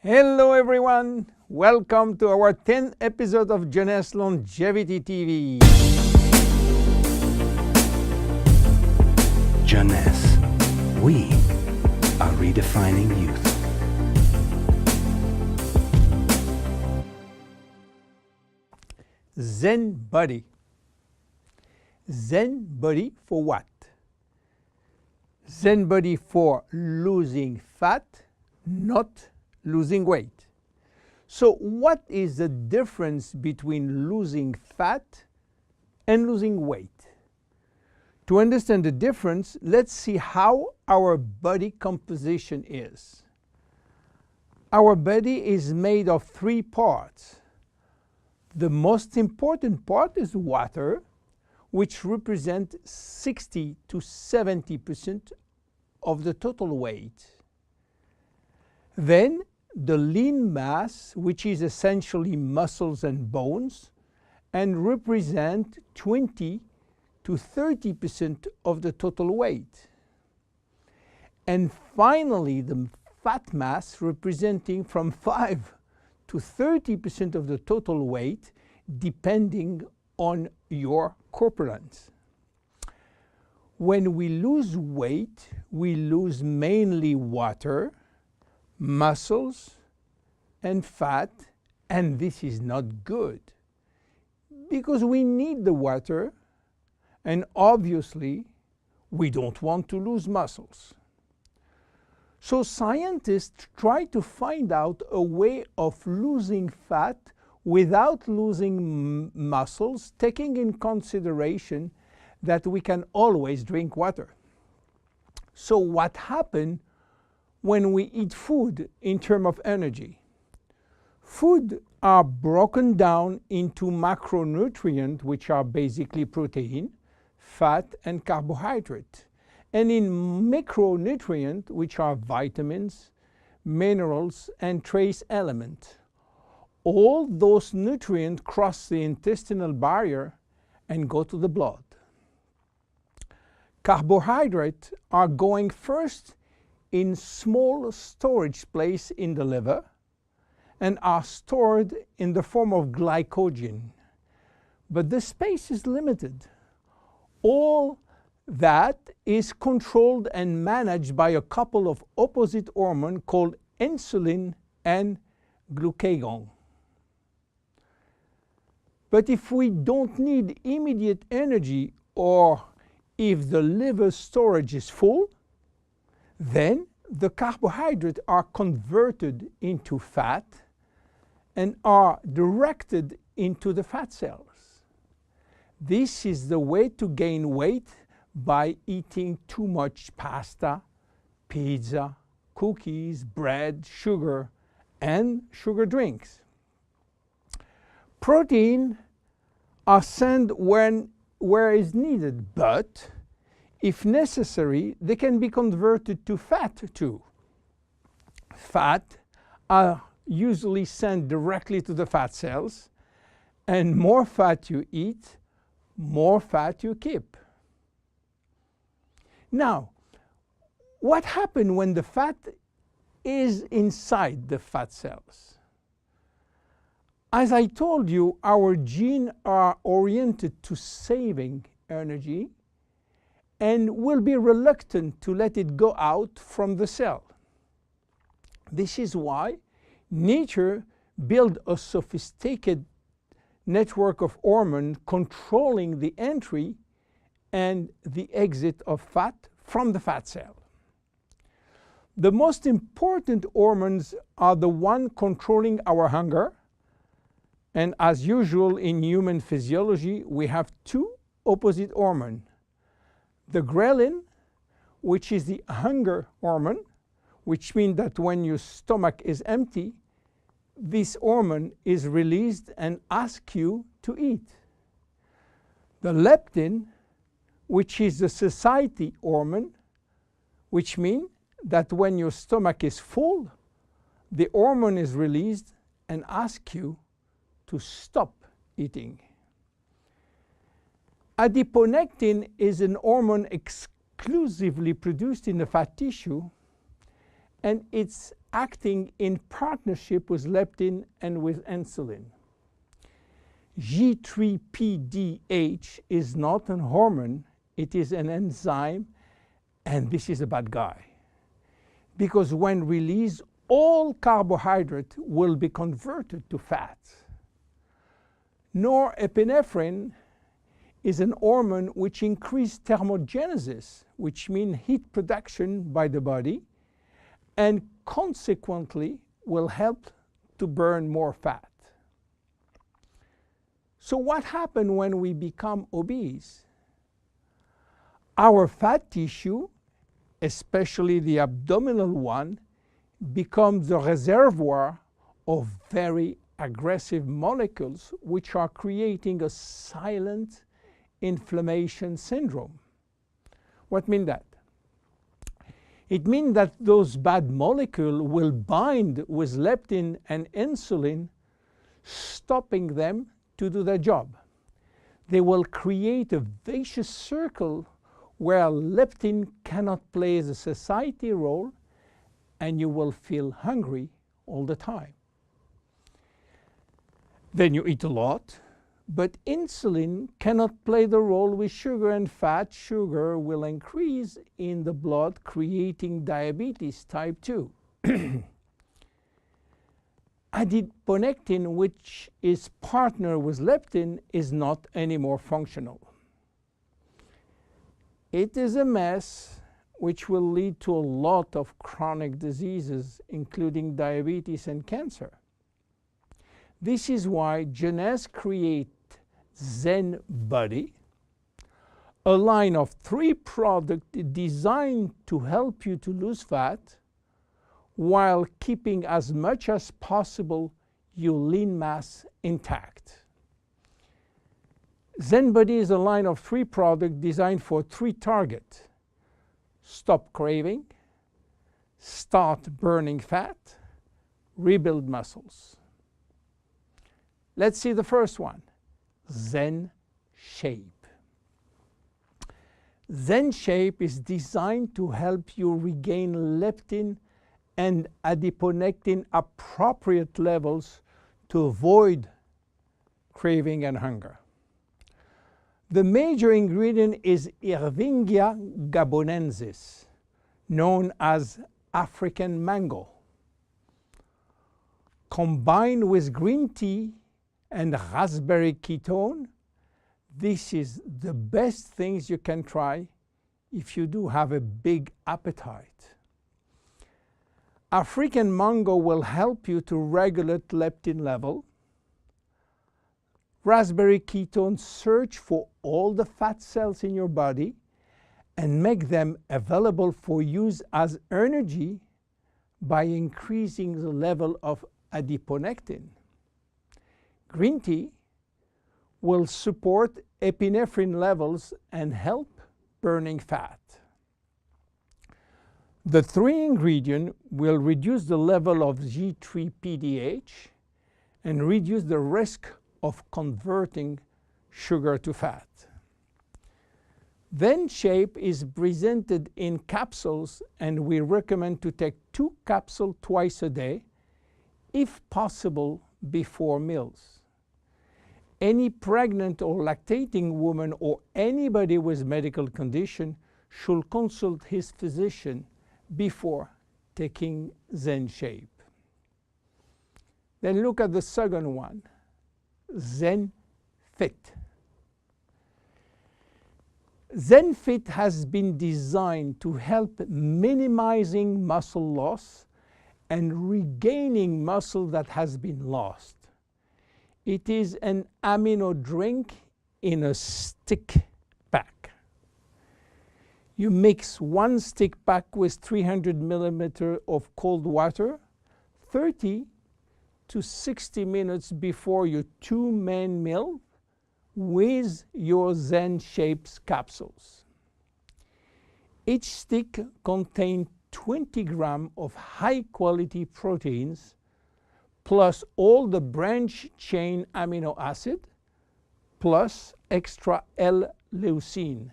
Hello everyone, welcome to our 10th episode of Jeunesse Longevity TV. Jeunesse, we are redefining youth. Zen Body. Zen Body for what? Zen Body for losing fat, not losing weight. So what is the difference between losing fat and losing weight? To understand the difference, let's see how our body composition is. Our body is made of three parts. The most important part is water, which represents 60 to 70% of the total weight. Then the lean mass, which is essentially muscles and bones, and represent 20 to 30% of the total weight. And finally, the fat mass, representing from 5 to 30% of the total weight, depending on your corpulence. When we lose weight, we lose mainly water, muscles, and fat, and this is not good because we need the water, and obviously we don't want to lose muscles. So scientists try to find out a way of losing fat without losing muscles, taking in consideration that we can always drink water. So what happens when we eat food in terms of energy? Food are broken down into macronutrients, which are basically protein, fat, and carbohydrate, and in micronutrients, which are vitamins, minerals, and trace elements. All those nutrients cross the intestinal barrier and go to the blood. Carbohydrates are going first in small storage place in the liver and are stored in the form of glycogen. But the space is limited. All that is controlled and managed by a couple of opposite hormones called insulin and glucagon. But if we don't need immediate energy, or if the liver storage is full, then the carbohydrates are converted into fat and are directed into the fat cells. This is the way to gain weight by eating too much pasta, pizza, cookies, bread, sugar, and sugar drinks. Protein are sent where is needed, but if necessary, they can be converted to fat too. Fat are usually sent directly to the fat cells, and more fat you eat, more fat you keep. Now, what happens when the fat is inside the fat cells? As I told you, our genes are oriented to saving energy and will be reluctant to let it go out from the cell. This is why nature built a sophisticated network of hormones controlling the entry and the exit of fat from the fat cell. The most important hormones are the ones controlling our hunger, and as usual in human physiology, we have two opposite hormones. The ghrelin, which is the hunger hormone, which means that when your stomach is empty, this hormone is released and asks you to eat. The leptin, which is the satiety hormone, which means that when your stomach is full, the hormone is released and asks you to stop eating. Adiponectin is an hormone exclusively produced in the fat tissue, and its acting in partnership with leptin and with insulin. G3PDH is not a hormone, it is an enzyme, and this is a bad guy. Because when released, all carbohydrate will be converted to fat. Norepinephrine is an hormone which increases thermogenesis, which means heat production by the body, and consequently will help to burn more fat. So what happens when we become obese? Our fat tissue, especially the abdominal one, becomes the reservoir of very aggressive molecules which are creating a silent inflammation syndrome. What means that? It means that those bad molecules will bind with leptin and insulin, stopping them to do their job. They will create a vicious circle where leptin cannot play the satiety role, and you will feel hungry all the time. Then you eat a lot, but insulin cannot play the role with sugar and fat. Sugar will increase in the blood, creating diabetes type 2. Adiponectin, which is partner with leptin, is not anymore functional. It is a mess which will lead to a lot of chronic diseases, including diabetes and cancer. This is why Luminesse created Zen Body, a line of 3 products designed to help you to lose fat while keeping as much as possible your lean mass intact. Zen Body is a line of 3 products designed for 3 targets: stop craving, start burning fat, rebuild muscles. Let's see the first one, Zen Shape. Zen Shape is designed to help you regain leptin and adiponectin appropriate levels to avoid craving and hunger. The major ingredient is Ervingia gabonensis, known as African mango. Combined with green tea and raspberry ketone, this is the best things you can try if you do have a big appetite. African mango will help you to regulate leptin level. Raspberry ketone search for all the fat cells in your body and make them available for use as energy by increasing the level of adiponectin. Green tea will support epinephrine levels and help burning fat. The 3 ingredients will reduce the level of G3PDH and reduce the risk of converting sugar to fat. Zen Shape is presented in capsules, and we recommend to take 2 capsules twice a day, if possible before meals. Any pregnant or lactating woman or anybody with medical condition should consult his physician before taking Zen Shape. Then look at the second one, Zen Fit. Zen Fit has been designed to help minimizing muscle loss and regaining muscle that has been lost. It is an amino drink in a stick pack. You mix 1 stick pack with 300 milliliters of cold water 30 to 60 minutes before your 2 main meal with your Zen Shapes capsules. Each stick contains 20 grams of high-quality proteins plus all the branch chain amino acid plus extra L-leucine.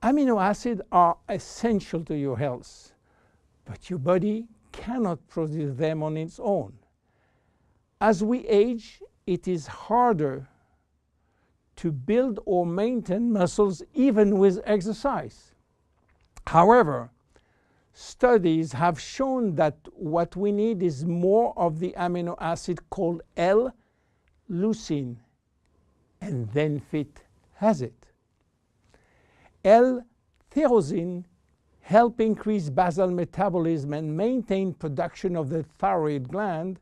Amino acids are essential to your health, but your body cannot produce them on its own. As we age, it is harder to build or maintain muscles even with exercise. However, studies have shown that what we need is more of the amino acid called L-leucine, and ZenFit has it. L-tyrosine helps increase basal metabolism and maintain production of the thyroid gland,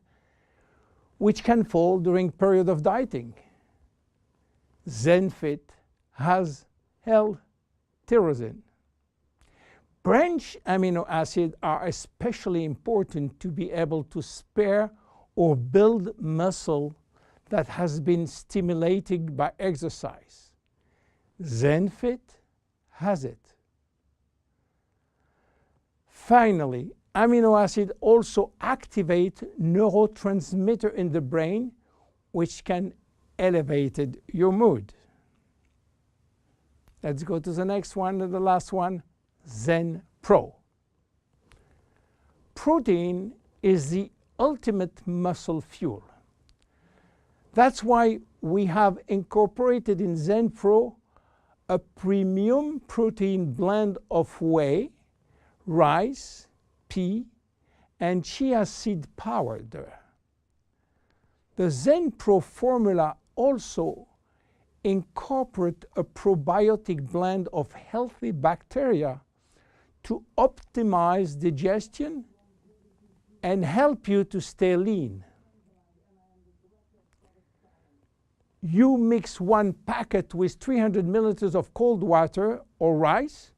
which can fall during period of dieting. ZenFit has L-tyrosine. Branch amino acids are especially important to be able to spare or build muscle that has been stimulated by exercise. ZenFit has it. Finally, amino acids also activate neurotransmitter in the brain, which can elevate your mood. Let's go to the next one and the last one, Zen Pro. Protein is the ultimate muscle fuel. That's why we have incorporated in Zen Pro a premium protein blend of whey, rice, pea, and chia seed powder. The Zen Pro formula also incorporates a probiotic blend of healthy bacteria to optimize digestion and help you to stay lean. You mix one packet with 300 milliliters of cold water or rice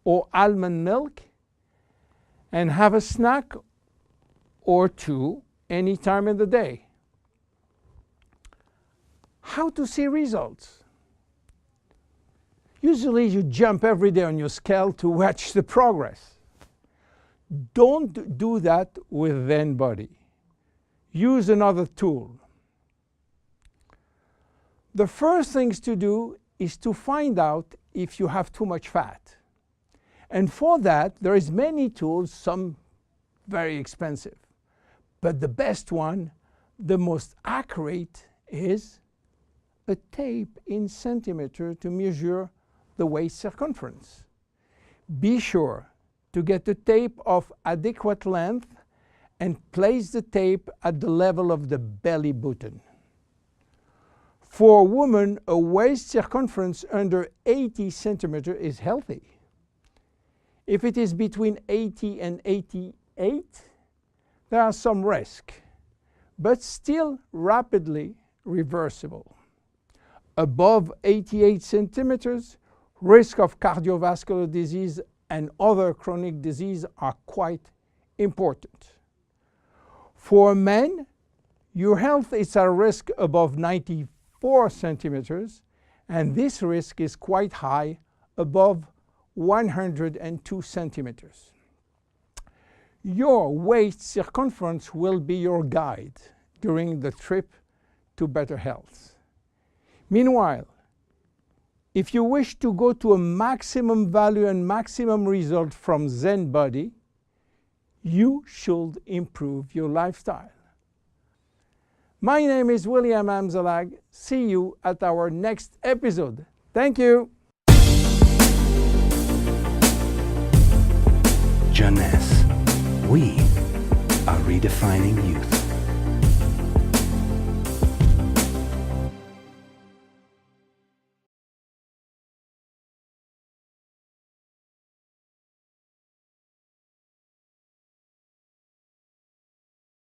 or almond milk and have a snack or two any time in the day. How to see results? Usually you jump every day on your scale to watch the progress. Don't do that with Zen Body. Use another tool. The first things to do is to find out if you have too much fat. And for that, there is many tools, some very expensive. But the best one, the most accurate, is a tape in centimeter to measure the waist circumference. Be sure to get a tape of adequate length and place the tape at the level of the belly button. For a woman, a waist circumference under 80 centimeters is healthy. If it is between 80 and 88, there are some risk, but still rapidly reversible. Above 88 centimeters, risk of cardiovascular disease and other chronic disease are quite important. For men, your health is at risk above 94 centimeters, and this risk is quite high, above 102 centimeters. Your waist circumference will be your guide during the trip to better health. Meanwhile, if you wish to go to a maximum value and maximum result from Zen Body, you should improve your lifestyle. My name is William Amzalag. See you at our next episode. Thank you. Jeunesse. We are redefining youth.